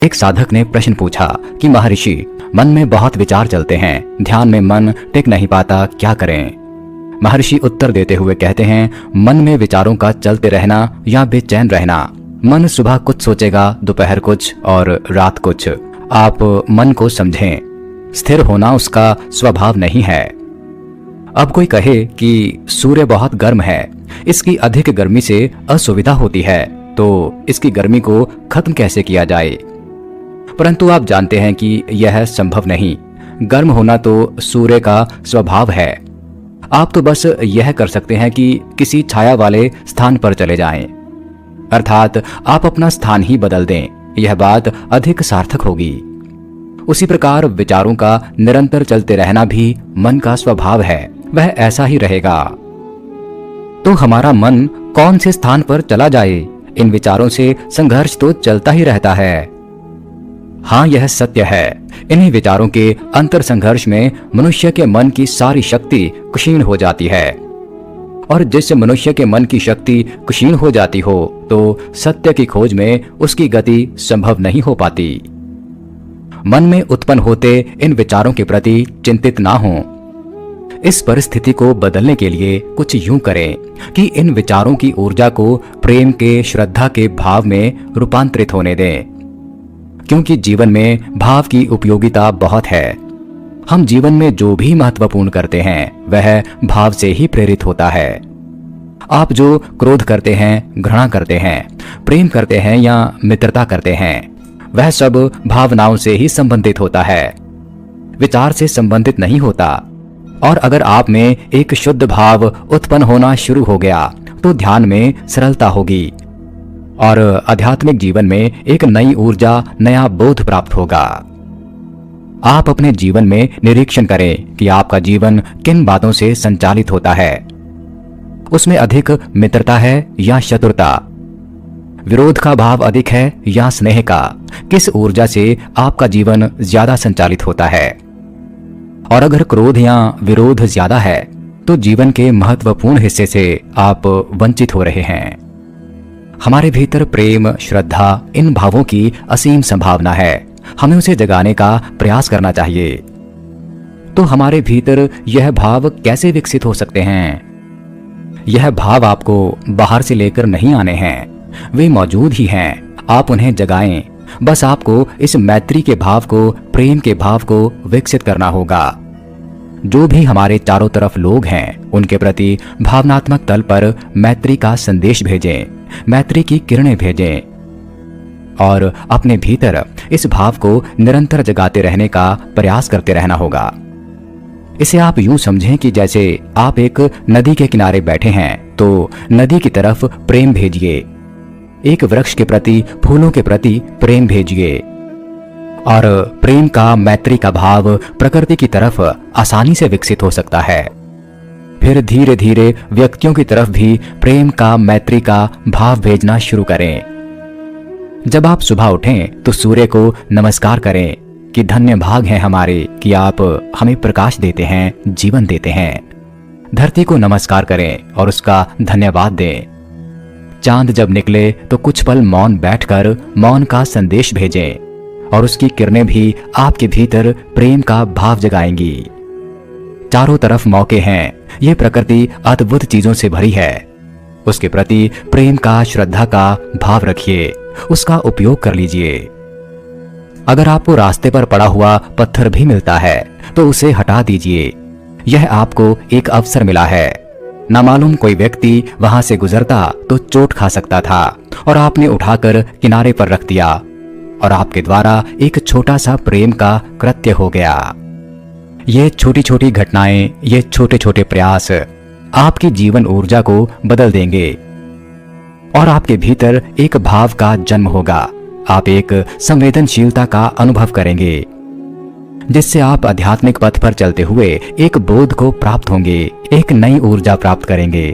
एक साधक ने प्रश्न पूछा कि महर्षि, मन में बहुत विचार चलते हैं, ध्यान में मन टिक नहीं पाता, क्या करें? महर्षि उत्तर देते हुए कहते हैं, मन में विचारों का चलते रहना या बेचैन रहना। मन सुबह कुछ सोचेगा, दोपहर कुछ और रात कुछ। आप मन को समझें। स्थिर होना उसका स्वभाव नहीं है। अब कोई कहे कि सूर्य बहुत गर्म है, इसकी अधिक गर्मी से असुविधा होती है, तो इसकी गर्मी को खत्म कैसे किया जाए? परंतु आप जानते हैं कि यह संभव नहीं। गर्म होना तो सूर्य का स्वभाव है। आप तो बस यह कर सकते हैं कि किसी छाया वाले स्थान पर चले जाएं, अर्थात आप अपना स्थान ही बदल दें। यह बात अधिक सार्थक होगी। उसी प्रकार विचारों का निरंतर चलते रहना भी मन का स्वभाव है, वह ऐसा ही रहेगा। तो हमारा मन कौन से स्थान पर चला जाए? इन विचारों से संघर्ष तो चलता ही रहता है। हाँ, यह सत्य है। इन्हीं विचारों के अंतर संघर्ष में मनुष्य के मन की सारी शक्ति क्षीण हो जाती है। और जिस मनुष्य के मन की शक्ति क्षीण हो जाती हो, तो सत्य की खोज में उसकी गति संभव नहीं हो पाती। मन में उत्पन्न होते इन विचारों के प्रति चिंतित ना हो। इस परिस्थिति को बदलने के लिए कुछ यूं करें कि इन विचारों की ऊर्जा को प्रेम के, श्रद्धा के भाव में रूपांतरित होने दें। क्योंकि जीवन में भाव की उपयोगिता बहुत है। हम जीवन में जो भी महत्वपूर्ण करते हैं वह भाव से ही प्रेरित होता है। आप जो क्रोध करते हैं, घृणा करते हैं, प्रेम करते हैं या मित्रता करते हैं, वह सब भावनाओं से ही संबंधित होता है, विचार से संबंधित नहीं होता। और अगर आप में एक शुद्ध भाव उत्पन्न होना शुरू हो गया तो ध्यान में सरलता होगी और आध्यात्मिक जीवन में एक नई ऊर्जा, नया बोध प्राप्त होगा। आप अपने जीवन में निरीक्षण करें कि आपका जीवन किन बातों से संचालित होता है। उसमें अधिक मित्रता है या शत्रुता? विरोध का भाव अधिक है या स्नेह का? किस ऊर्जा से आपका जीवन ज्यादा संचालित होता है? और अगर क्रोध या विरोध ज्यादा है तो जीवन के महत्वपूर्ण हिस्से से आप वंचित हो रहे हैं। हमारे भीतर प्रेम, श्रद्धा, इन भावों की असीम संभावना है। हमें उसे जगाने का प्रयास करना चाहिए। तो हमारे भीतर यह भाव कैसे विकसित हो सकते हैं? यह भाव आपको बाहर से लेकर नहीं आने हैं, वे मौजूद ही हैं। आप उन्हें जगाएं। बस आपको इस मैत्री के भाव को, प्रेम के भाव को विकसित करना होगा। जो भी हमारे चारों तरफ लोग हैं उनके प्रति भावनात्मक तल पर मैत्री का संदेश भेजें, मैत्री की किरणें भेजें और अपने भीतर इस भाव को निरंतर जगाते रहने का प्रयास करते रहना होगा। इसे आप यूं समझें कि जैसे आप एक नदी के किनारे बैठे हैं तो नदी की तरफ प्रेम भेजिए, एक वृक्ष के प्रति, फूलों के प्रति प्रेम भेजिए और प्रेम का, मैत्री का भाव प्रकृति की तरफ आसानी से विकसित हो सकता है। फिर धीरे धीरे व्यक्तियों की तरफ भी प्रेम का, मैत्री का भाव भेजना शुरू करें। जब आप सुबह उठें तो सूर्य को नमस्कार करें कि धन्य भाग हैं हमारे कि आप हमें प्रकाश देते हैं, जीवन देते हैं। धरती को नमस्कार करें और उसका धन्यवाद दें। चांद जब निकले तो कुछ पल मौन बैठकर मौन का संदेश भेजें और उसकी किरणें भी आपके भीतर प्रेम का भाव जगाएंगी। चारों तरफ मौके हैं। ये प्रकृति अद्भुत चीजों से भरी है। उसके प्रति प्रेम का, श्रद्धा का भाव रखिए, उसका उपयोग कर लीजिए। अगर आपको रास्ते पर पड़ा हुआ पत्थर भी मिलता है तो उसे हटा दीजिए। यह आपको एक अवसर मिला है। नामालूम कोई व्यक्ति वहां से गुजरता तो चोट खा सकता था और आपने उठाकर किनारे पर रख दिया और आपके द्वारा एक छोटा सा प्रेम का कृत्य हो गया। ये छोटी छोटी घटनाएं, ये छोटे छोटे प्रयास आपकी जीवन ऊर्जा को बदल देंगे और आपके भीतर एक भाव का जन्म होगा। आप एक संवेदनशीलता का अनुभव करेंगे जिससे आप आध्यात्मिक पथ पर चलते हुए एक बोध को प्राप्त होंगे, एक नई ऊर्जा प्राप्त करेंगे।